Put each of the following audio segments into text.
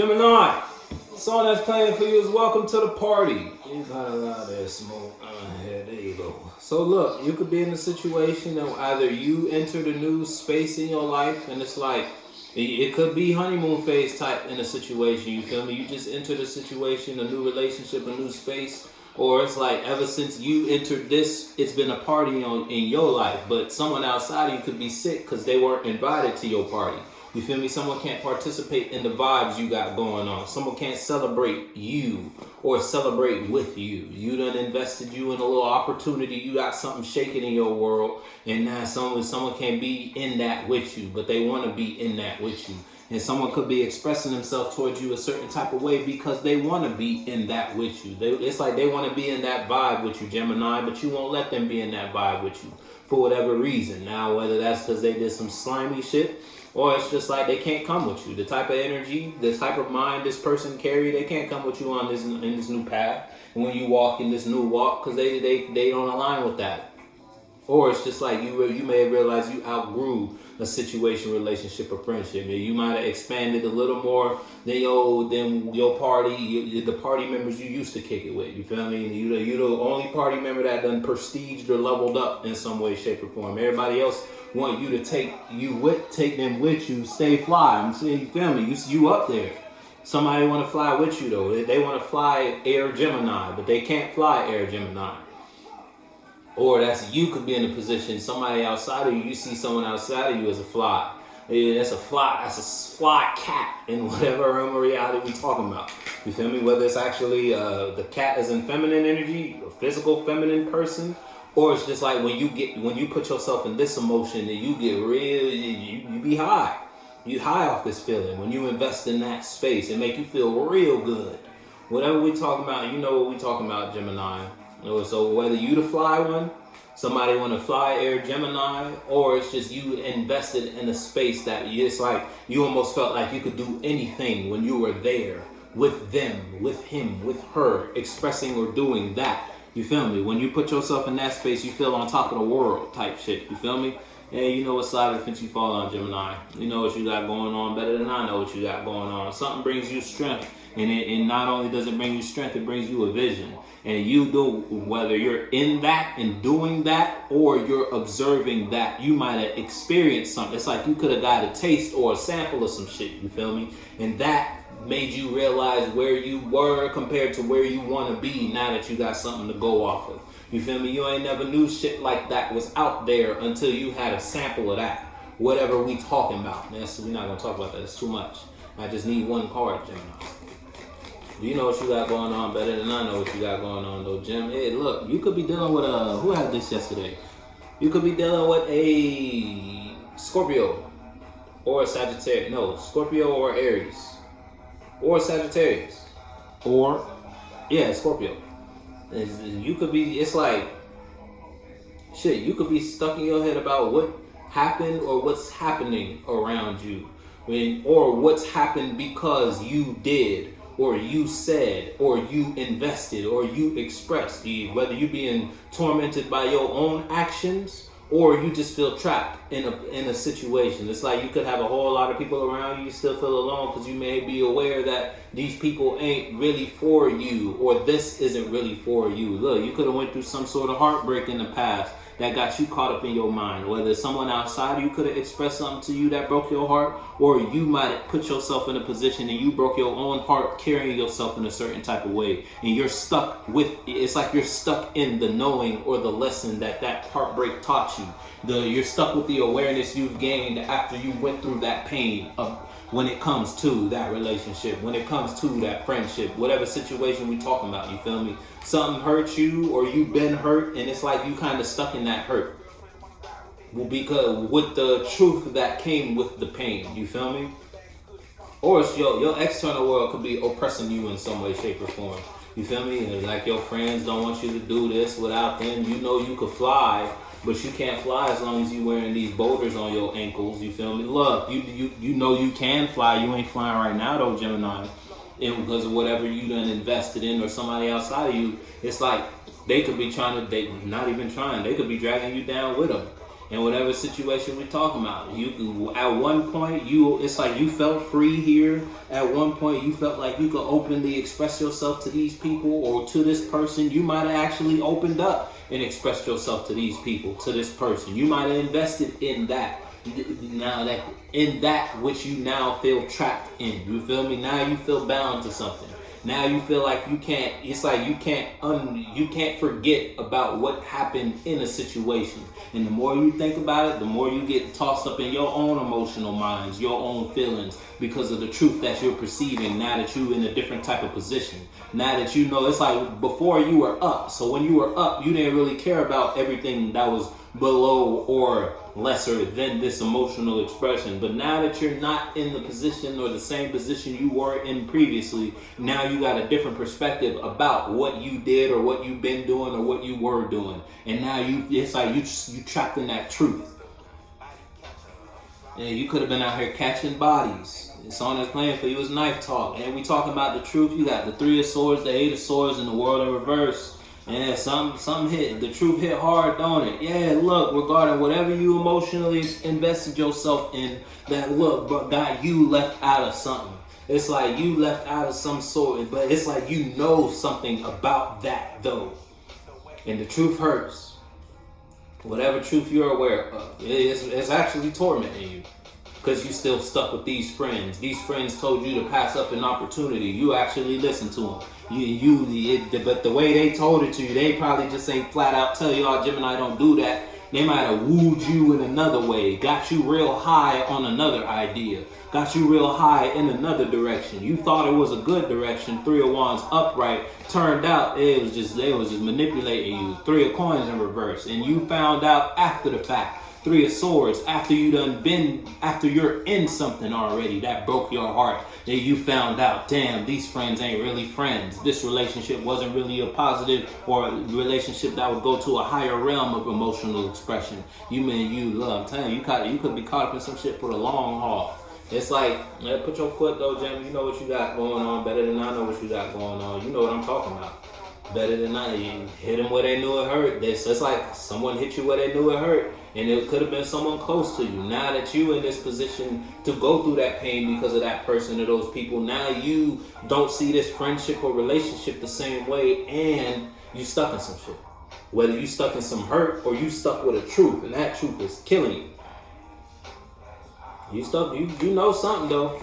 Gemini, the song that's playing for you is Welcome to the Party. You got a lot of that smoke. Yeah, there you go. So look, you could be in a situation that either you entered a new space in your life and it's like, it could be honeymoon phase type in a situation, you feel me? You just entered a situation, a new relationship, a new space. Or it's like ever since you entered this, it's been a party in your life. But someone outside of you could be sick because they weren't invited to your party. You feel me? Someone can't participate in the vibes you got going on. Someone can't celebrate you or celebrate with you. You done invested you in a little opportunity. You got something shaking in your world. And now someone can't be in that with you, but they want to be in that with you. And someone could be expressing themselves towards you a certain type of way because they want to be in that with you. It's like they want to be in that vibe with you, Gemini, but you won't let them be in that vibe with you for whatever reason. Now, whether that's because they did some slimy shit or it's just like they can't come with you. The type of energy, the type of mind this person carry, they can't come with you on this in this new path. And when you walk in this new walk, because they don't align with that. Or it's just like you may realize you outgrew a situation, relationship, or friendship. You might have expanded a little more than your party, the party members you used to kick it with. You feel me? You the only party member that done prestiged or leveled up in some way, shape, or form. Everybody else want you to take them with you, stay fly. I'm saying, you feel me? You up there. Somebody want to fly with you though. They want to fly Air Gemini, but they can't fly Air Gemini. Or that's you could be in a position, somebody outside of you, you see someone outside of you as a fly. Yeah, that's a fly cat in whatever realm of reality we talking about. You feel me? Whether it's actually the cat is in feminine energy, a physical feminine person, or it's just like when you put yourself in this emotion and you get real, you be high. You high off this feeling. When you invest in that space, it make you feel real good. Whatever we talking about, you know what we talking about, Gemini. So whether you to fly one, somebody want to fly Air Gemini, or it's just you invested in a space that it's like you almost felt like you could do anything when you were there with them, with him, with her, expressing or doing that. You feel me? When you put yourself in that space, you feel on top of the world type shit. You feel me? And you know what side of the fence you fall on, Gemini. You know what you got going on better than I know what you got going on. Something brings you strength. And not only does it bring you strength, it brings you a vision. And you do, whether you're in that and doing that or you're observing that, you might have experienced something. It's like you could have got a taste or a sample of some shit, you feel me? And that made you realize where you were compared to where you want to be now that you got something to go off of. You feel me? You ain't never knew shit like that was out there until you had a sample of that. Whatever we talking about. Man, so we're not going to talk about that. It's too much. I just need one card, Gemini. You know what you got going on better than I know what you got going on, though, Jim. Hey, look, you could be dealing with who had this yesterday? You could be dealing with a Scorpio or a Sagittarius. No, Scorpio or Aries or Sagittarius or, Scorpio. You could be, it's like, shit, you could be stuck in your head about what happened or what's happening around you. Or what's happened because you did. Or you said, or you invested, or you expressed, whether you being tormented by your own actions, or you just feel trapped in a situation. It's like you could have a whole lot of people around you, you still feel alone because you may be aware that these people ain't really for you, or this isn't really for you. Look, you could have went through some sort of heartbreak in the past that got you caught up in your mind. Whether someone outside of you could have expressed something to you that broke your heart, or you might have put yourself in a position and you broke your own heart carrying yourself in a certain type of way. And you're stuck it's like you're stuck in the knowing or the lesson that heartbreak taught you. You're stuck with the awareness you've gained after you went through that pain of when it comes to that relationship, when it comes to that friendship, whatever situation we talking about, you feel me? Something hurt you or you've been hurt and it's like you kind of stuck in that hurt. Well, because with the truth that came with the pain, you feel me? Or it's your external world could be oppressing you in some way, shape, or form. You feel me? Like your friends don't want you to do this without them. You know you could fly, but you can't fly as long as you wearing these boulders on your ankles. You feel me? Look, you know you can fly. You ain't flying right now though, Gemini. And because of whatever you done invested in or somebody outside of you, it's like they could be they not even trying. They could be dragging you down with them. in whatever situation we're talking about. You at one point, it's like you felt free here. At one point, you felt like you could openly express yourself to these people or to this person. You might have actually opened up and expressed yourself to these people, to this person. You might have invested in that. Now that in that which you now feel trapped in. You feel me? Now you feel bound to something. Now you feel like you can't. It's like you can't forget about what happened in a situation. And the more you think about it, the more you get tossed up in your own emotional minds, your own feelings, because of the truth that you're perceiving. Now that you're in a different type of position. Now that you know, it's like before you were up. So when you were up, you didn't really care about everything that was below or lesser than this emotional expression. But now that you're not in the position or the same position you were in previously, now you got a different perspective about what you did or what you've been doing or what you were doing. And now it's like you trapped in that truth. And you could have been out here catching bodies. It's on this plan for you. It's knife talk. And we talking about the truth. You got the 3 of swords, the 8 of swords, and the world in reverse. Yeah, some hit. The truth hit hard, don't it? Yeah, look, regarding whatever you emotionally invested yourself in, that look got you left out of something. It's like you left out of some sort, but it's like you know something about that though. And the truth hurts. Whatever truth you're aware of, it's actually tormenting you. Because you still stuck with these friends. These friends told you to pass up an opportunity. You actually listened to them. But the way they told it to you, they probably just ain't flat out tell you, oh, Gemini, don't do that. They might have wooed you in another way, got you real high on another idea, got you real high in another direction. You thought it was a good direction, 3 of Wands upright. Turned out they was just manipulating you. 3 of Coins in reverse, and you found out after the fact. 3 of Swords, after you're in something already that broke your heart, then you found out, damn, these friends ain't really friends. This relationship wasn't really a positive or a relationship that would go to a higher realm of emotional expression. I'm telling you, you could be caught up in some shit for the long haul. It's like, put your foot though, Jim. You know what you got going on better than I know what you got going on. You know what I'm talking about. Better than I. You hit them where they knew it hurt. It's like someone hit you where they knew it hurt. And it could have been someone close to you. Now that you in this position to go through that pain because of that person or those people, now you don't see this friendship or relationship the same way, and you stuck in some shit. Whether you stuck in some hurt or you stuck with a truth, and that truth is killing you. You know something though.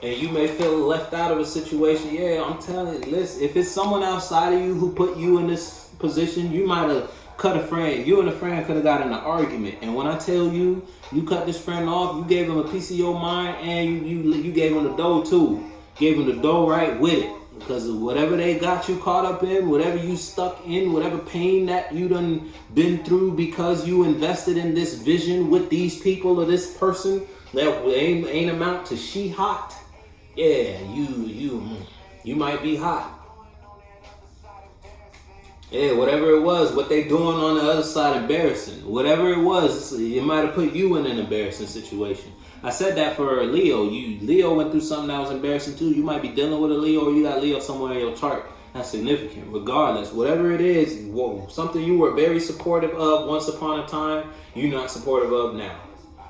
And you may feel left out of a situation. Yeah, I'm telling you, listen, if it's someone outside of you who put you in this position, you might have cut a friend. You and a friend could have got in an argument. And when I tell you, you cut this friend off, you gave him a piece of your mind, and you gave him the dough too. Gave him the dough right with it. Because whatever they got you caught up in, whatever you stuck in, whatever pain that you done been through because you invested in this vision with these people or this person that ain't amount to she hot. Yeah, you might be hot. Yeah, whatever it was, what they doing on the other side, embarrassing. Whatever it was, it might have put you in an embarrassing situation. I said that for Leo. Leo went through something that was embarrassing too. You might be dealing with a Leo, or you got Leo somewhere in your chart. That's significant. Regardless, whatever it is, something you were very supportive of once upon a time, you're not supportive of now.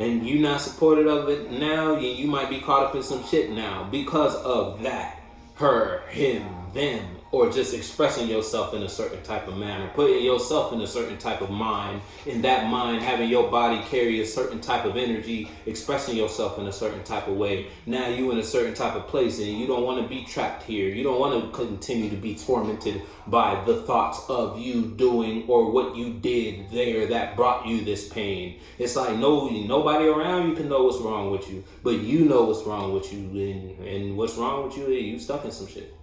And you're not supportive of it now, you might be caught up in some shit now because of that. Her, him, them, or just expressing yourself in a certain type of manner, putting yourself in a certain type of mind, in that mind having your body carry a certain type of energy, expressing yourself in a certain type of way. Now you in a certain type of place and you don't want to be trapped here. You don't want to continue to be tormented by the thoughts of you doing or what you did there that brought you this pain. It's like nobody around you can know what's wrong with you, but you know what's wrong with you, and what's wrong with you is you stuck in some shit.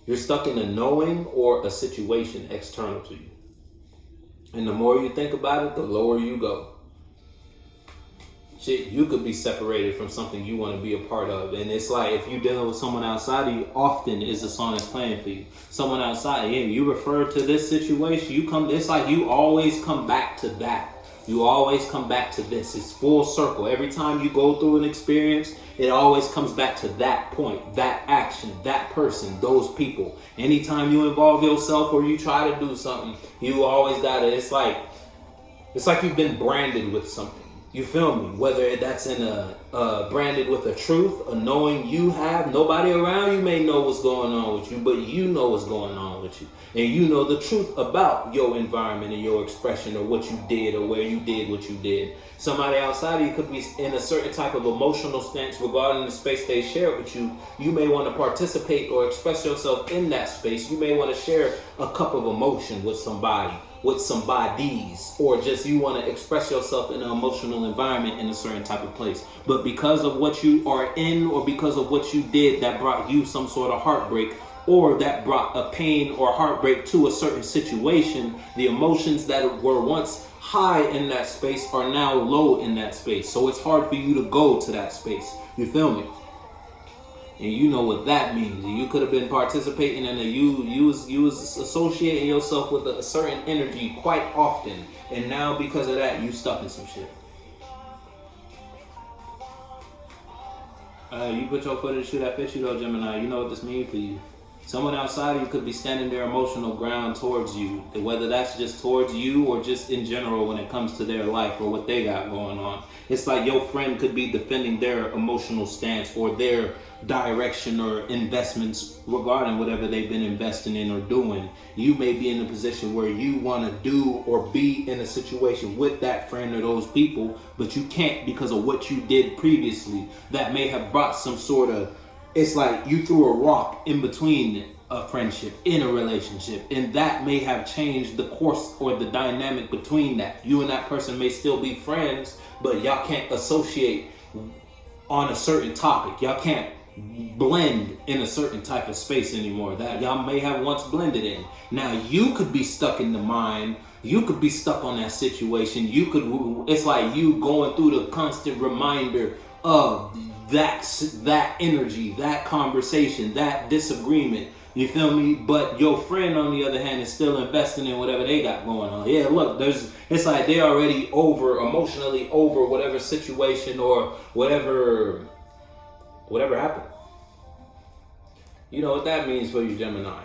You're stuck in a knowing or a situation external to you. And the more you think about it, the lower you go. Shit, you could be separated from something you want to be a part of. And it's like if you're dealing with someone outside of you, often is the song that's playing for you. Someone outside, yeah, you refer to this situation, it's like you always come back to that. You always come back to this. It's full circle. Every time you go through an experience, it always comes back to that point, that action, that person, those people. Anytime you involve yourself or you try to do something, you always got it. It's like It's like you've been branded with something. You feel me? Whether that's in branded with a truth, a knowing you have. Nobody around you may know what's going on with you, but you know what's going on with you. And you know the truth about your environment and your expression or what you did or where you did what you did. Somebody outside of you could be in a certain type of emotional stance regarding the space they share with you. You may want to participate or express yourself in that space. You may want to share a cup of emotion with somebody, with somebody's, or just you want to express yourself in an emotional environment in a certain type of place. But because of what you are in or because of what you did that brought you some sort of heartbreak, or that brought a pain or heartbreak to a certain situation, the emotions that were once high in that space are now low in that space. So it's hard for you to go to that space. You feel me? And you know what that means. You could have been participating in you was associating yourself with a certain energy quite often, and now because of that, you stuck in some shit. You put your foot in the shoe that fits you though, Gemini. You know what this means for you. Someone outside of you could be standing their emotional ground towards you, whether that's just towards you or just in general when it comes to their life or what they got going on. It's like your friend could be defending their emotional stance or their direction or investments regarding whatever they've been investing in or doing. You may be in a position where you want to do or be in a situation with that friend or those people, but you can't because of what you did previously that may have brought some sort of, it's like you threw a rock in between a friendship, in a relationship, and that may have changed the course or the dynamic between that. You and that person may still be friends, but y'all can't associate on a certain topic. Y'all can't blend in a certain type of space anymore that y'all may have once blended in. Now you could be stuck in the mind. You could be stuck on that situation. It's like you going through the constant reminder of that energy, that conversation, that disagreement. You feel me? But your friend, on the other hand, is still investing in whatever they got going on. Yeah, look, it's like they're already emotionally over whatever situation or whatever happened. You know what that means for you, Gemini.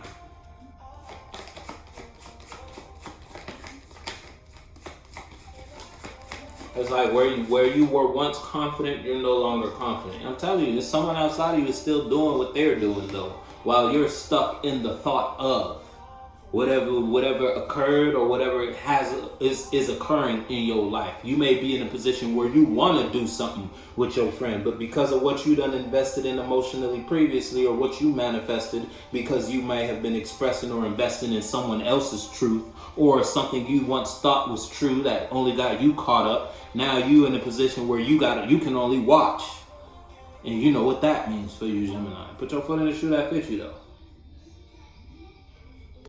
It's like where you were once confident, you're no longer confident. I'm telling you, there's someone outside of you is still doing what they're doing though, while you're stuck in the thought of whatever occurred or whatever is occurring in your life. You may be in a position where you want to do something with your friend, but because of what you done invested in emotionally previously, or what you manifested because you may have been expressing or investing in someone else's truth or something you once thought was true that only got you caught up. Now you in a position where you can only watch. And you know what that means for you, Gemini. Put your foot in the shoe that fits you though.